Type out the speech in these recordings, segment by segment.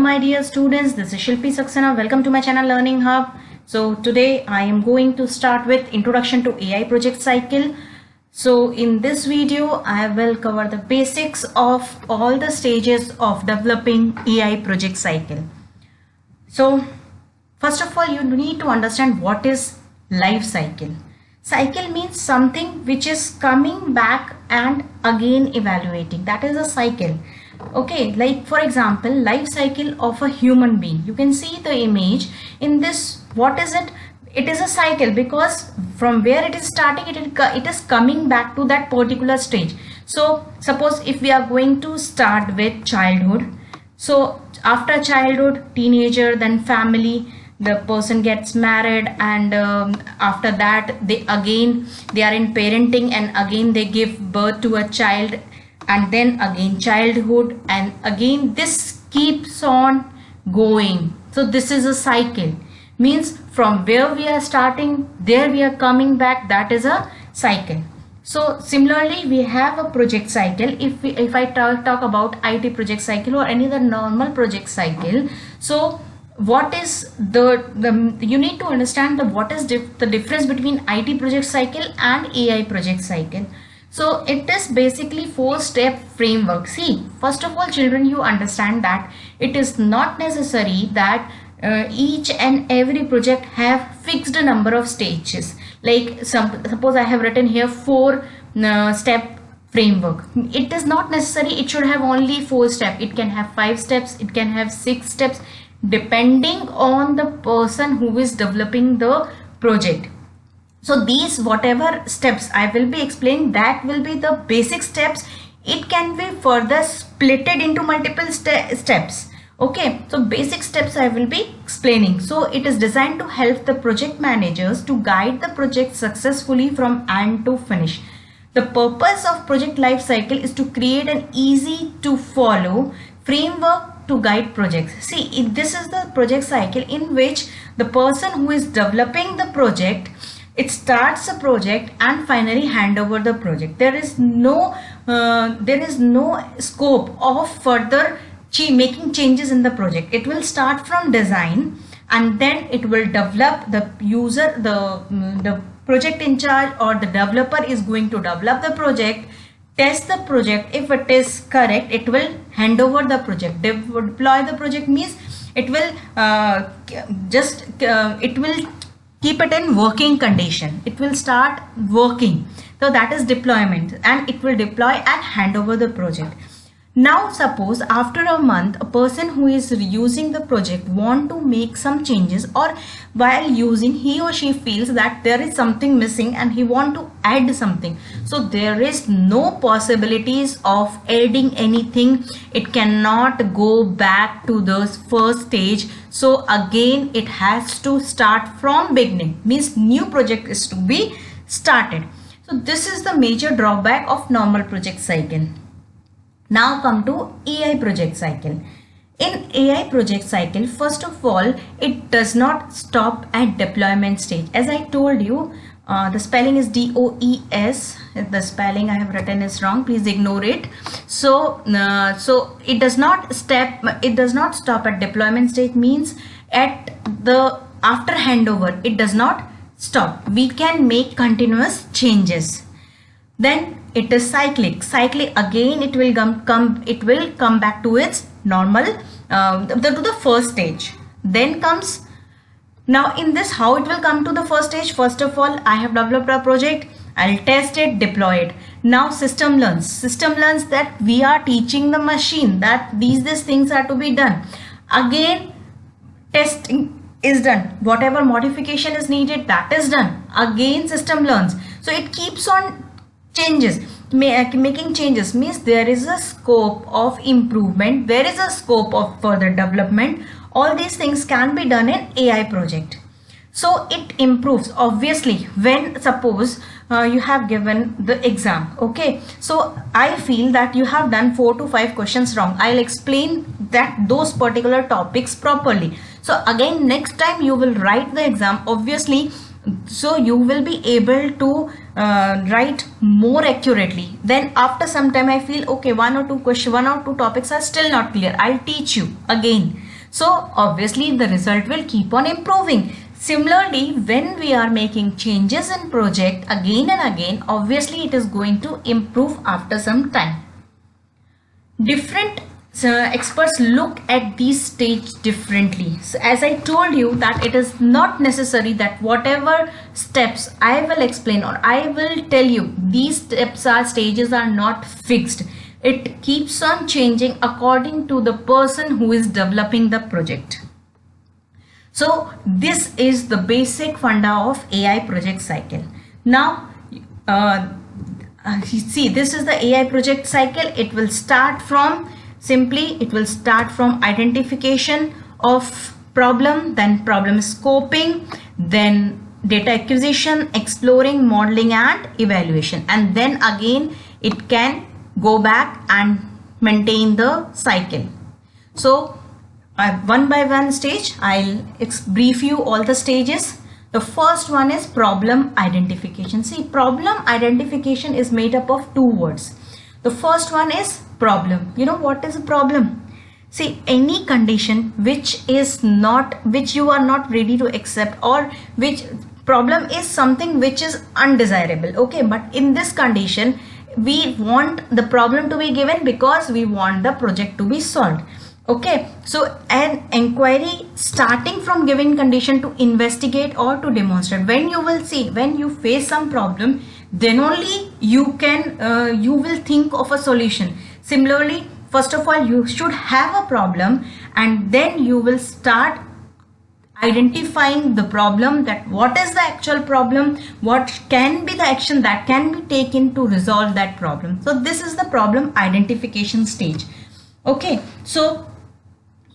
my dear students, this is Shilpi Saxena. Welcome to my channel Learning Hub. So today I am going to start with Introduction to AI Project Cycle. So in this video I will cover the basics of all the stages of developing AI project cycle. So first of all, you need to understand what is life cycle. Cycle means something which is coming back and again evaluating. That is a cycle. Okay, like for example, life cycle of a human being. You can see the image in this. What is it? It is a cycle because from where it is starting, it is coming back to that particular stage. So suppose if we are going to start with childhood. So after childhood, teenager, then family, the person gets married, and after that they are in parenting, and again they give birth to a child, and then again childhood, and again this keeps on going. So this is a cycle, means from where we are starting, there we are coming back. That is a cycle. So similarly, we have a project cycle. If I talk about IT project cycle or any other normal project cycle, so what is you need to understand what is the difference between IT project cycle and AI project cycle. So it is basically 4-step framework. See, first of all, children, you understand that it is not necessary that each and every project have fixed number of stages. Like suppose I have written here 4-step framework. It is not necessary it should have only 4 steps. It can have 5 steps, it can have 6 steps, depending on the person who is developing the project. So these whatever steps I will be explaining, that will be the basic steps. It can be further splitted into multiple steps. Okay, so basic steps I will be explaining. So it is designed to help the project managers to guide the project successfully from end to finish. The purpose of project life cycle is to create an easy to follow framework to guide projects. See, this is the project cycle in which the person who is developing the project, it starts a project and finally hand over the project. There is no scope of further making changes in the project. It will start from design, and then it will develop. The user, the project in charge or the developer is going to develop the project, test the project. If it is correct, it will hand over the project. Deploy the project means it will it will keep it in working condition. It will start working. So that is deployment, and it will deploy and hand over the project. Now suppose after a month, a person who is using the project want to make some changes, or while using he or she feels that there is something missing and he want to add something. So there is no possibilities of adding anything. It cannot go back to the first stage. So again it has to start from beginning, means new project is to be started. So this is the major drawback of normal project cycle. Now come to AI project cycle. In AI project cycle, first of all, it does not stop at deployment stage. As I told you, the spelling is DOES. The spelling I have written is wrong. Please ignore it. So, so it does not stop at deployment stage. Means at the after handover, it does not stop. We can make continuous changes. Then it is cyclic. Again it will come back to its normal to the first stage. Then comes, now in this, how it will come to the first stage. First of all, I have developed a project, I'll test it, deploy it. Now system learns that we are teaching the machine that these things are to be done. Again testing is done, whatever modification is needed, that is done. Again system learns. So it keeps on making changes, means there is a scope of improvement, there is a scope of further development. All these things can be done in AI project. So it improves obviously when suppose you have given the exam. Okay, so I feel that you have done 4 to 5 questions wrong. I'll explain those particular topics properly. So again next time you will write the exam, obviously, so you will be able to write more accurately. Then after some time I feel okay, one or two topics are still not clear, I'll teach you again. So obviously the result will keep on improving. Similarly, when we are making changes in project again and again, obviously it is going to improve after some time. Different experts look at these stage differently. So as I told you that it is not necessary that whatever steps I will explain or I will tell you, these stages are not fixed. It keeps on changing according to the person who is developing the project. So this is the basic funda of AI project cycle. Now see, this is the AI project cycle. It will start from identification of problem, then problem scoping, then data acquisition, exploring, modeling and evaluation, and then again it can go back and maintain the cycle. So one by one stage I'll brief you all the stages. The first one is problem identification. See, problem identification is made up of two words. The first one is problem. You know what is a problem? See, any condition which you are not ready to accept, or which problem is something which is undesirable. Okay, but in this condition we want the problem to be given because we want the project to be solved. Okay, so an inquiry starting from given condition to investigate or to demonstrate. When you will see, when you face some problem, then only you will think of a solution. Similarly, first of all, you should have a problem, and then you will start identifying the problem, that what is the actual problem, what can be the action that can be taken to resolve that problem. So this is the problem identification stage. Okay, so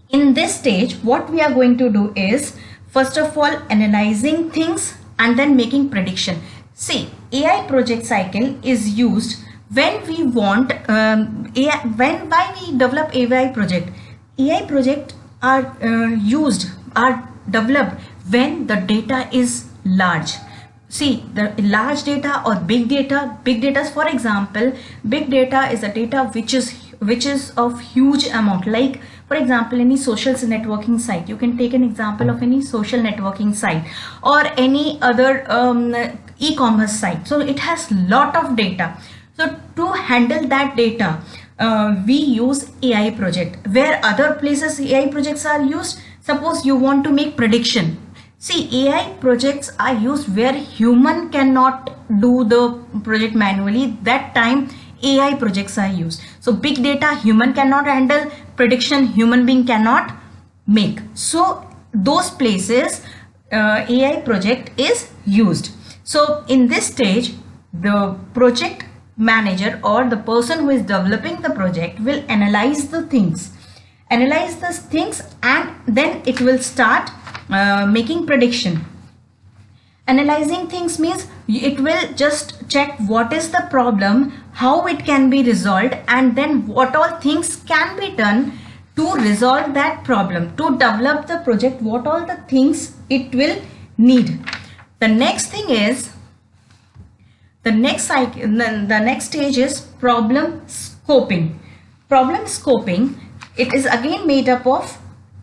in this stage, what we are going to do is, first of all, analyzing things and then making prediction. See, AI project cycle is used when we want, why we develop AI project. AI project are developed when the data is large. See, the large data or big data. Big data, for example, big data is a data which is of huge amount. Like for example, any social networking site. You can take an example of any social networking site or any other e-commerce site. So it has lot of data. So to handle that data, we use AI project. Where other places AI projects are used, suppose you want to make prediction. See, AI projects are used where human cannot do the project manually. That time AI projects are used. So big data human cannot handle, prediction human being cannot make. So those places AI project is used. So in this stage, the project manager or the person who is developing the project will analyze the things, and then it will start making prediction. Analyzing things means it will just check what is the problem, how it can be resolved, and then what all things can be done to resolve that problem, to develop the project, what all the things it will need. The next thing is, the next stage is problem scoping. Problem scoping, it is again made up of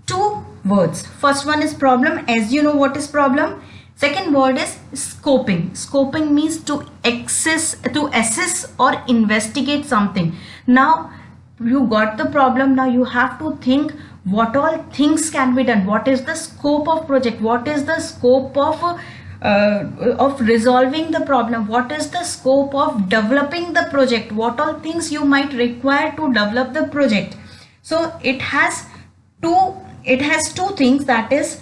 two words. First one is problem, as you know what is problem. Second word is scoping. Scoping means to assess or investigate something. Now you got the problem, now you have to think what all things can be done, what is the scope of project, what is the scope of resolving the problem, what is the scope of developing the project, what all things you might require to develop the project. So it has two things, that is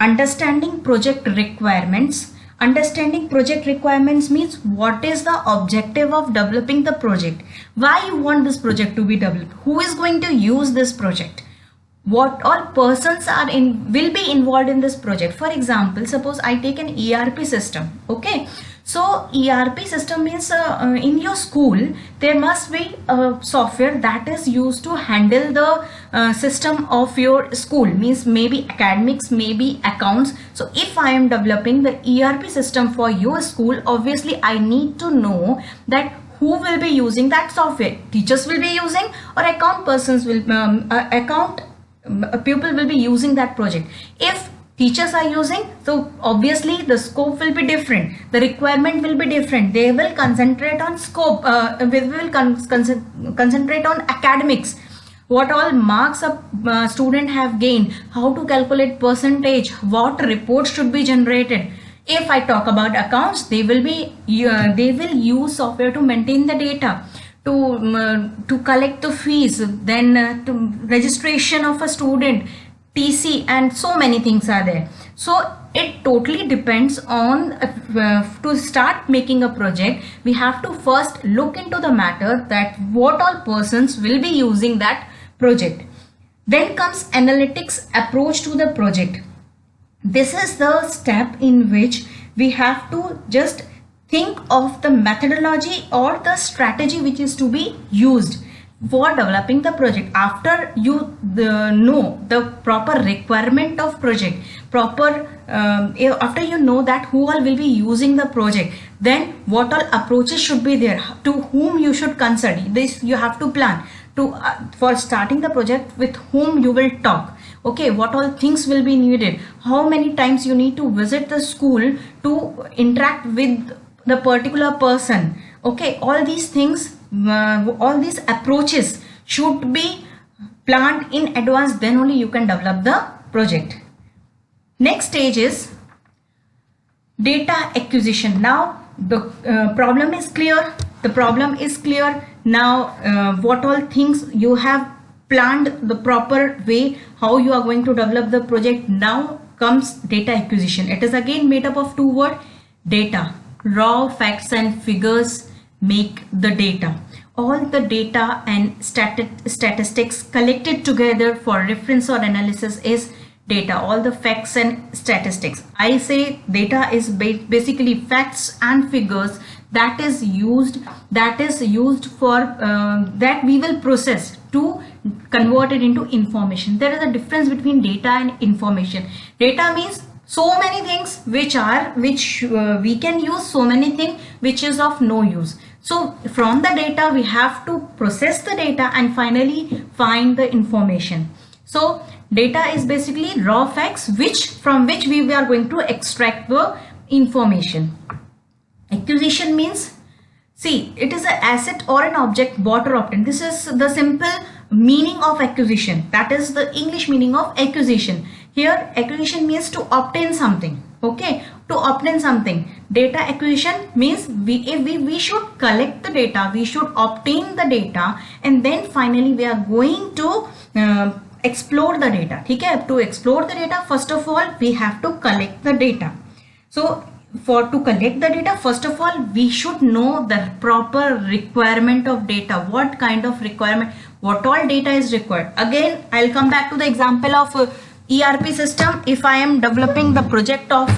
understanding project requirements. Understanding project requirements means what is the objective of developing the project, why you want this project to be developed, who is going to use this project, what all persons will be involved in this project. For example, suppose I take an ERP system. Okay, so ERP system means in your school there must be a software that is used to handle the system of your school, means maybe academics, maybe accounts. So if I am developing the ERP system for your school, obviously I need to know that who will be using that software. Teachers will be using, or account persons will pupil will be using that project. If teachers are using, so obviously the scope will be different, the requirement will be different. They will concentrate on scope, we will concentrate on academics, what all marks a student have gained, how to calculate percentage, what reports should be generated. If I talk about accounts, they will use software to maintain the data, to collect the fees, then to registration of a student, TC, and so many things are there. So it totally depends on to start making a project, we have to first look into the matter that what all persons will be using that project. Then comes analytics approach to the project. This is the step in which we have to just think of the methodology or the strategy which is to be used for developing the project. After you know the proper requirement of project, after you know that who all will be using the project, then what all approaches should be there, to whom you should consult. This you have to plan to for starting the project, with whom you will talk. Okay, what all things will be needed, how many times you need to visit the school to interact with the particular person. Okay, all these things, all these approaches should be planned in advance, then only you can develop the project. Next stage is data acquisition. Now the problem is clear, now what all things you have planned the proper way, how you are going to develop the project. Now comes data acquisition. It is again made up of two words: data, raw facts and figures make the data. All the data and statistics collected together for reference or analysis is data. All the facts and statistics, I say data is basically facts and figures that is used for that we will process to convert it into information. There is a difference between data and information. Data means so many things which we can use, so many things which is of no use. So from the data we have to process the data and finally find the information. So data is basically raw facts from which we are going to extract the information. Acquisition means, see, it is an asset or an object bought or obtained. This is the simple meaning of acquisition. That is the English meaning of acquisition. Here acquisition means to obtain something. Okay, to obtain something. Data acquisition means we should collect the data, we should obtain the data, and then finally we are going to explore the data. Okay, to explore the data, first of all we have to collect the data. So to collect the data, first of all we should know the proper requirement of data. What kind of requirement, what all data is required. Again I'll come back to the example of ERP system. If I am developing the project of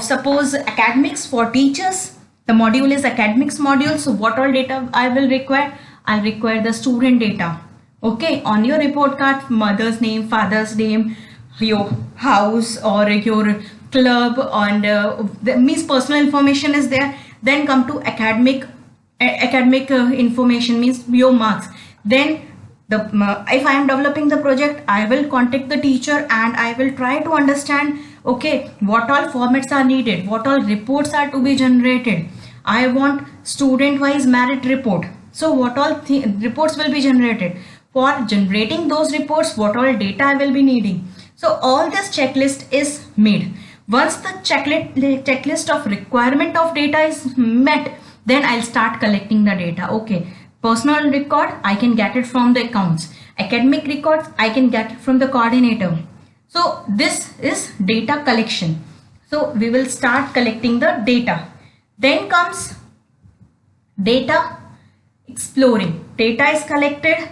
suppose academics for teachers, the module is academics module. So what all data I will require? I'll require the student data. Okay, on your report card, mother's name, father's name, your house or your club, and means personal information is there. Then come to academic information, means your marks. Then if I am developing the project, I will contact the teacher and I will try to understand, okay, what all formats are needed, what all reports are to be generated. I want student wise merit report. So what all reports will be generated. For generating those reports, what all data I will be needing. So all this checklist is made. Once the checklist of requirement of data is met, then I'll start collecting the data. Okay, personal record, I can get it from the accounts. Academic records, I can get it from the coordinator. So this is data collection. So we will start collecting the data. Then comes data exploring. Data is collected.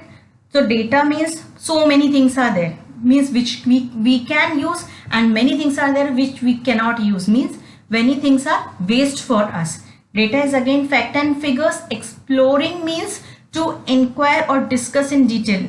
So data means so many things are there, means which we can use, and many things are there which we cannot use, means many things are waste for us. Data is again fact and figures. Exploring means to inquire or discuss in detail.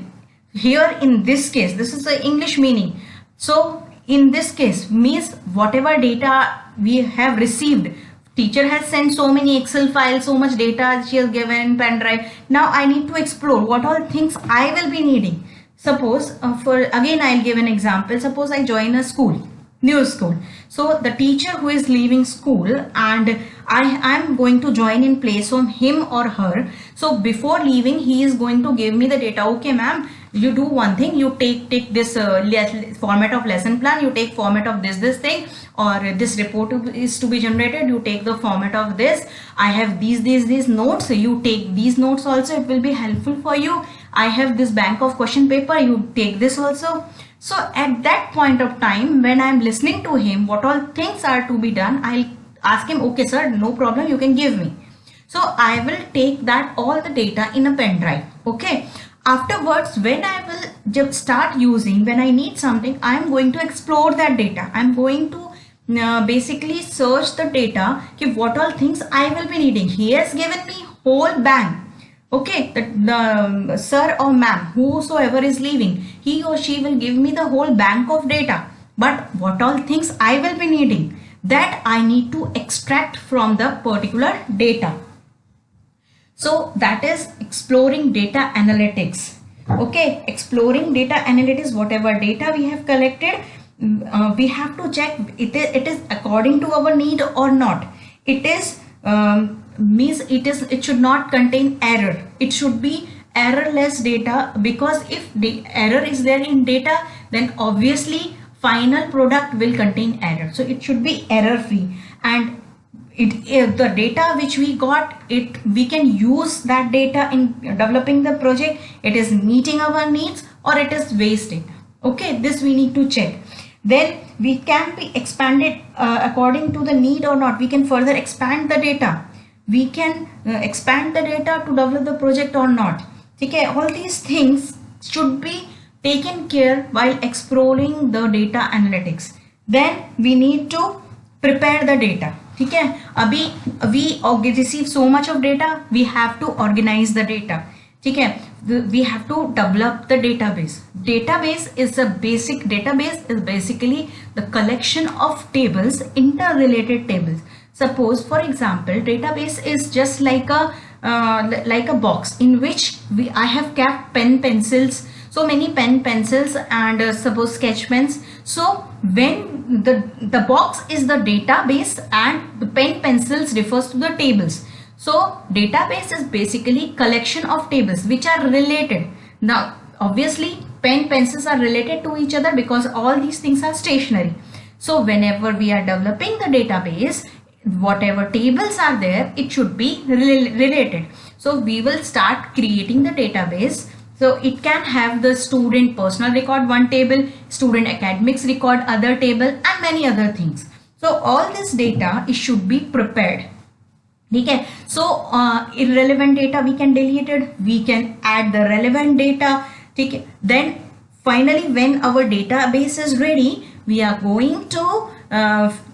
Here in this case, this is the English meaning. So in this case means whatever data we have received, teacher has sent so many Excel files, so much data she has given in pen drive. Now I need to explore what all things I will be needing. suppose for again I'll give an example. Suppose I join a school, new school. So the teacher who is leaving school and I'm going to join in place of him or her. So before leaving, he is going to give me the data. Okay, ma'am, you do one thing. You take this format of lesson plan. You take format of this thing, or this report is to be generated. You take the format of this. I have these notes. You take these notes also. It will be helpful for you. I have this bank of question paper. You take this also. So at that point of time, when I'm listening to him, what all things are to be done, I'll ask him, okay sir, no problem, you can give me. So I will take that all the data in a pen drive. Okay. Afterwards, when I will just start using, when I need something, I'm going to explore that data. I'm going to basically search the data, what all things I will be needing. He has given me whole bank. Okay, the sir or ma'am, whosoever is leaving, he or she will give me the whole bank of data. But what all things I will be needing, that I need to extract from the particular data. So that is exploring data analytics. Okay, exploring data analytics, whatever data we have collected, we have to check it is according to our need or not. It is means it should not contain error. It should be errorless data, because if the error is there in data, then obviously final product will contain error. So it should be error free, and the data which we got, we can use that data in developing the project. It is meeting our needs or it is wasted. Okay, this we need to check. Then we can be expanded according to the need or not. We can further expand the data. We can expand the data to develop the project or not. Okay, all these things should be taken care while exploring the data analytics. Then we need to prepare the data. Okay, abhi we receive so much of data, we have to organize the data. Okay, we have to develop the database. Database is a basic database is basically the collection of tables, interrelated tables. Suppose, for example, database is just like a box in which I have kept pen, pencils, so many pen, pencils, and suppose sketch pens. So when the box is the database and the pen, pencils refers to the tables. So database is basically collection of tables which are related. Now obviously pen, pencils are related to each other because all these things are stationary. So whenever we are developing the database, whatever tables are there, it should be related. So we will start creating the database. So it can have the student personal record one table, student academics record other table, and many other things. So all this data, it should be prepared. Okay, so irrelevant data we can delete it, we can add the relevant data. Okay, then finally when our database is ready, we are going to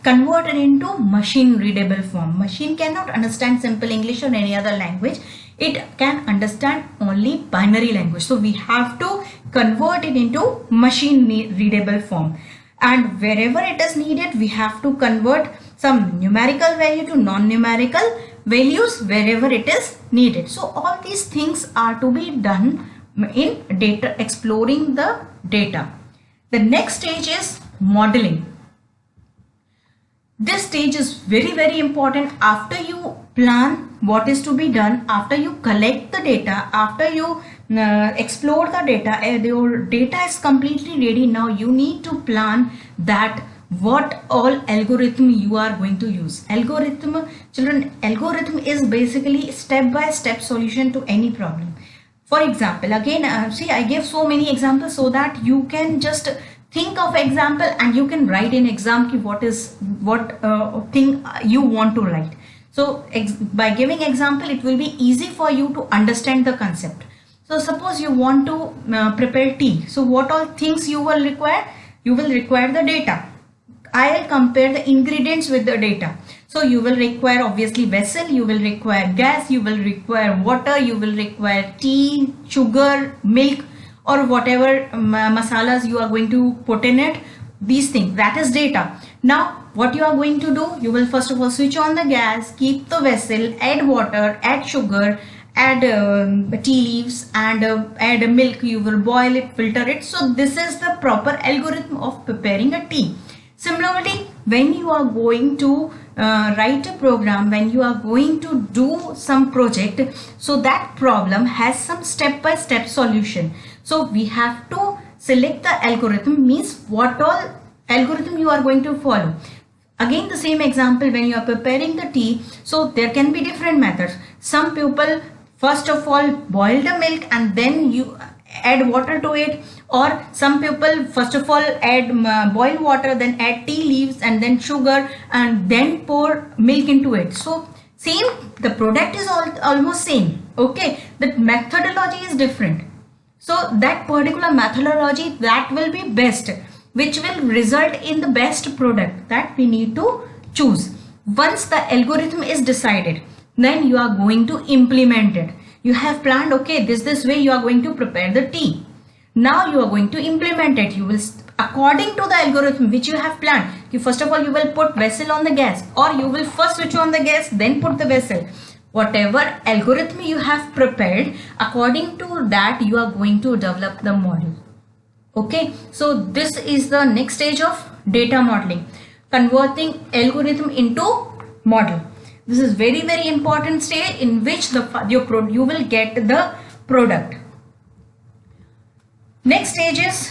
convert it into machine readable form. Machine cannot understand simple English or any other language. It can understand only binary language. So we have to convert it into machine readable form. And wherever it is needed, we have to convert some numerical value to non-numerical values wherever it is needed. So all these things are to be done in data, exploring the data. The next stage is modeling. This stage is very important. After you plan what is to be done, after you collect the data, after you explore the data, your data is completely ready. Now you need to plan that what all algorithm you are going to use. Algorithm, children, algorithm is basically step-by-step solution to any problem. For example, again, see, I gave so many examples so that you can just think of example and you can write in exam what thing you want to write. So by giving example, it will be easy for you to understand the concept. So suppose you want to prepare tea. So what all things you will require? You will require the data. I will compare the ingredients with the data. So you will require obviously vessel, you will require gas, you will require water, you will require tea, sugar, milk, or whatever masalas you are going to put in it. These things, that is data. Now what you are going to do, you will first of all switch on the gas, keep the vessel, add water, add sugar, add tea leaves and add milk, you will boil it, filter it. So this is the proper algorithm of preparing a tea. Similarly, when you are going to write a program, when you are going to do some project, so that problem has some step-by-step solution. So we have to select the algorithm, means what all algorithm you are going to follow. Again, the same example, when you are preparing the tea, so there can be different methods. Some people first of all boil the milk and then you add water to it, or some people first of all add boil water, then add tea leaves and then sugar and then pour milk into it. So same, the product is almost same, okay, the methodology is different. So that particular methodology, that will be best, which will result in the best product, that we need to choose. Once the algorithm is decided, then you are going to implement it. You have planned, okay, this way you are going to prepare the tea. Now you are going to implement it. You will, according to the algorithm which you have planned, first of all you will put vessel on the gas, or you will first switch on the gas then put the vessel. Whatever algorithm you have prepared, according to that you are going to develop the model. Okay, so this is the next stage of data modeling, converting algorithm into model. This is very important stage in which you will get the product. Next stage is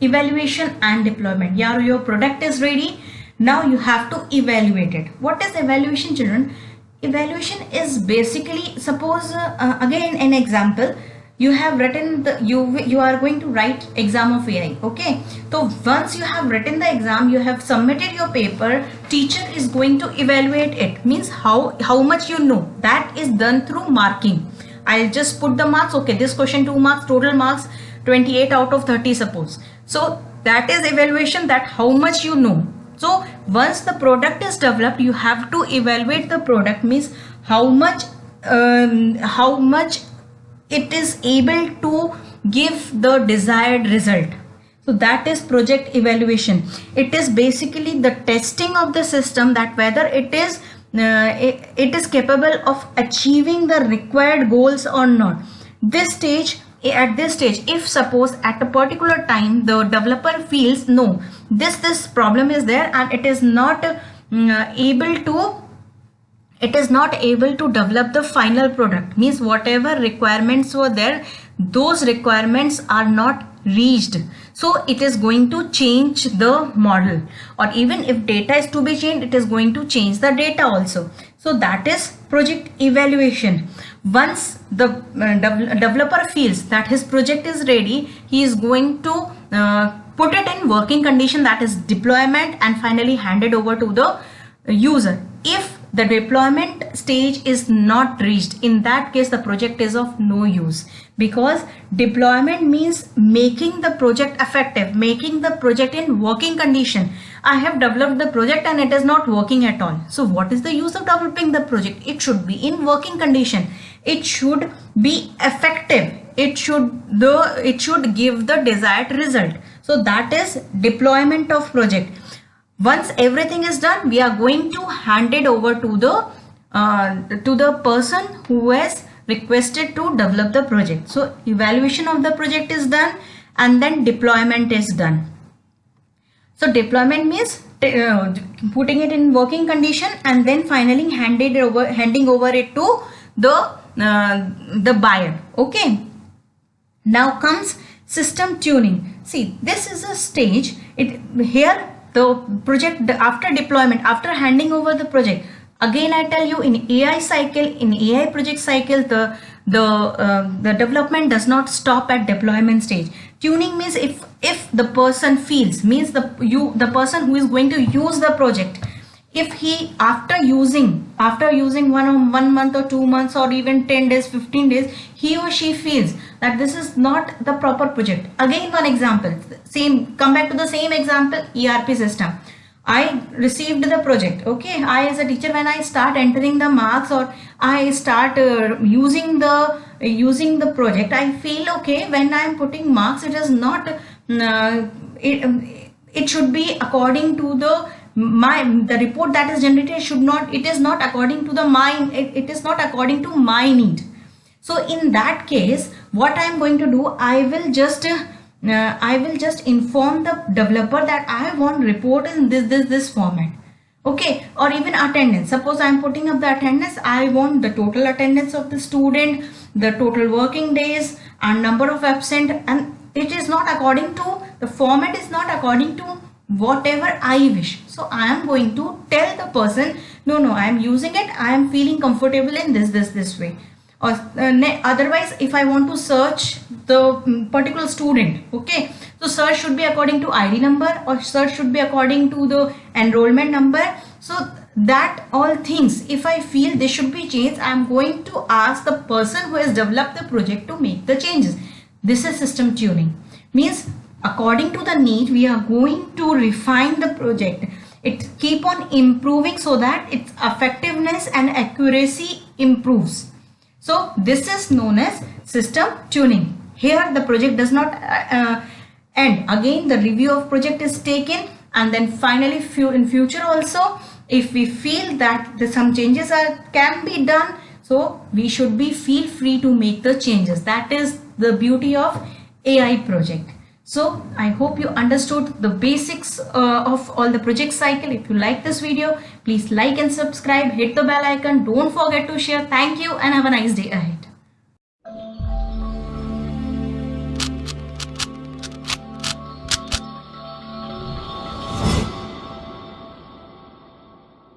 evaluation and deployment. Your product is ready. Now you have to evaluate it. What is evaluation, children? Evaluation is basically, suppose again an example, you have written the you are going to write exam of AI. Okay, so once you have written the exam, you have submitted your paper, teacher is going to evaluate it, means how much you know. That is done through marking. I'll just put the marks. Okay, this question 2 marks, total marks 28 out of 30 suppose. So that is evaluation, that how much you know. So once the product is developed, you have to evaluate the product, means how much it is able to give the desired result. So that is project evaluation. It is basically the testing of the system, that whether it is capable of achieving the required goals or not. At this stage, if suppose at a particular time the developer feels no, this problem is there and it is not able to develop the final product, means whatever requirements were there, those requirements are not reached, so it is going to change the model, or even if data is to be changed, it is going to change the data also. So that is project evaluation. Once the developer feels that his project is ready, he is going to put it in working condition, that is deployment, and finally hand it over to the user. If the deployment stage is not reached, in that case the project is of no use, because deployment means making the project effective, making the project in working condition. I have developed the project and it is not working at all. So what is the use of developing the project? It should be in working condition. It should be effective. It should give the desired result. So that is deployment of project. Once everything is done, we are going to hand it over to the person who has requested to develop the project. So evaluation of the project is done and then deployment is done. So deployment means putting it in working condition and then finally handing over it to the buyer. Okay. Now comes system tuning. See, this is a stage. Here the project, after deployment, after handing over the project, again I tell you, in AI cycle, in AI project cycle, the development does not stop at deployment stage. Tuning means if the person feels, means the person who is going to use the project, if he after using 1 month or 2 months or even 10 days, 15 days, he or she feels that this is not the proper project. Again, one example, come back to the same example, ERP system. I received the project. Okay, I as a teacher, when I start entering the marks or I start using the project, I feel okay, when I am putting marks, it is not it should be according to the report that is generated. It is not according to it is not according to my need. So in that case, what I am going to do, I will just inform the developer that I want report in this format. Okay, or even attendance. Suppose I am putting up the attendance, I want the total attendance of the student, the total working days and number of absent, and it is not according to, the format is not according to whatever I wish. So I am going to tell the person, no, I am using it, I am feeling comfortable in this way. Or otherwise, if I want to search the particular student, okay, so search should be according to ID number, or search should be according to the enrollment number. So that all things, if I feel they should be changed, I am going to ask the person who has developed the project to make the changes. This is system tuning. Means according to the need, we are going to refine the project. It keep on improving so that its effectiveness and accuracy improves. So this is known as system tuning. Here the project does not end. Again, the review of project is taken, and then finally in future also, if we feel that some changes can be done, so we should feel free to make the changes. That is the beauty of AI project. So I hope you understood the basics of all the project cycle. If you like this video, please like and subscribe, hit the bell icon, don't forget to share. Thank you and have a nice day ahead.